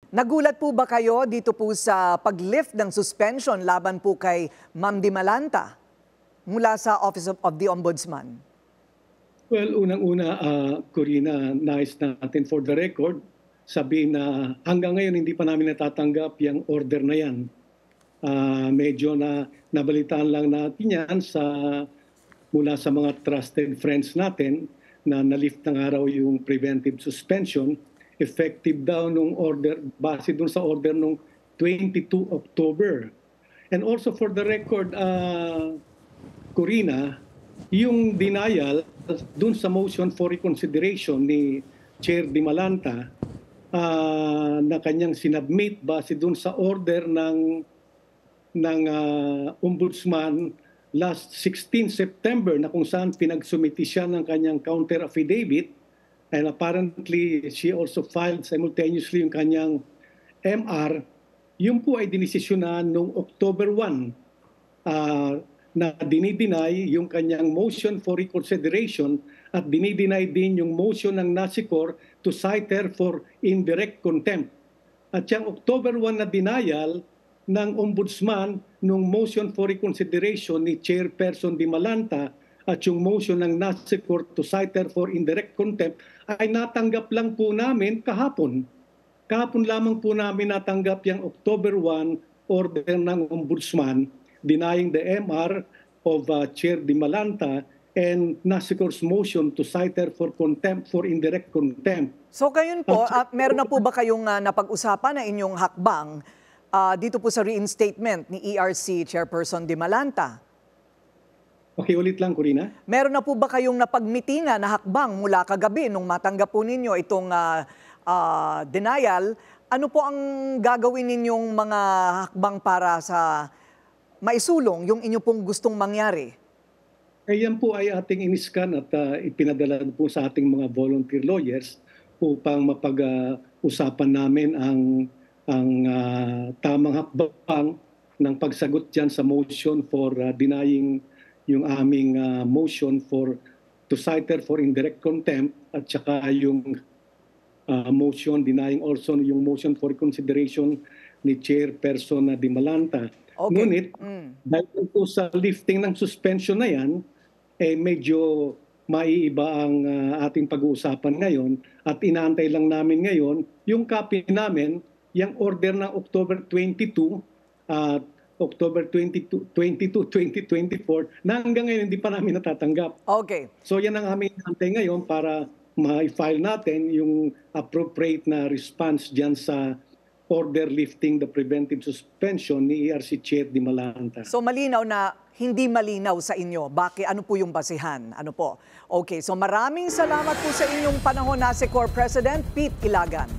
Nagulat po ba kayo dito po sa pag-lift ng suspension laban po kay Ma'am Dimalanta mula sa Office of the Ombudsman? Well, unang-una, Corina, nais natin for the record, sabihin na hanggang ngayon hindi pa namin natatanggap yung order na yan. Medyo nabalitaan lang natin yan mula sa mga trusted friends natin na na-lift ng araw yung preventive suspension, effective daw nung order, base dun sa order nung 22 October. And also for the record, Corina, yung denial dun sa motion for reconsideration ni Chair Dimalanta na kanyang sinubmit base dun sa order ng Ombudsman last 16 September na kung saan pinagsumiti siya ng kanyang counter affidavit, and apparently she also filed simultaneously yung kanyang MR. Yun po ay dinesisyonan noong October 1 na dinideny yung kanyang motion for reconsideration at dinideny din yung motion ng NASICOR to cite her for indirect contempt. At yung October 1 na denial ng Ombudsman nung motion for reconsideration ni Chairperson Dimalanta at yung motion ng NASICOR to cite her for indirect contempt ay natanggap lang po namin kahapon. Kahapon lamang po namin natanggap yung October 1 order ng Ombudsman denying the MR of Chair Dimalanta and NASICOR's motion to cite her for contempt, for indirect contempt. So ngayon po, meron na po ba kayong napag-usapan na inyong hakbang dito po sa reinstatement ni ERC Chairperson Dimalanta? Okay, ulit lang, Corina. Meron na po ba kayong napagmitingan na hakbang mula kagabi nung matanggap po ninyo itong denial? Ano po ang gagawin ninyong mga hakbang para sa maisulong yung inyo pong gustong mangyari? Yan po ay ating iniskan at ipinadala po sa ating mga volunteer lawyers upang mapag-usapan namin ang tamang hakbang ng pagsagot dyan sa motion for denying yung aming motion to cite her for indirect contempt at saka yung motion denying also yung motion for reconsideration ni Chairperson Dimalanta. Okay. Ngunit, dahil po sa lifting ng suspension na yan, medyo maiiba ang ating pag-uusapan ngayon at inaantay lang namin ngayon yung copy namin, yung order ng October 22, October 22, 2024 na hanggang ngayon hindi pa namin natatanggap. Okay. So yan ang aming antay ngayon para ma-file natin yung appropriate na response dyan sa order lifting the preventive suspension ni ERC Chair Dimalanta. So malinaw na hindi malinaw sa inyo. Bakit? Ano po yung basihan? Ano po? Okay, so maraming salamat po sa inyong panahon, NASICOR President Pete Ilagan.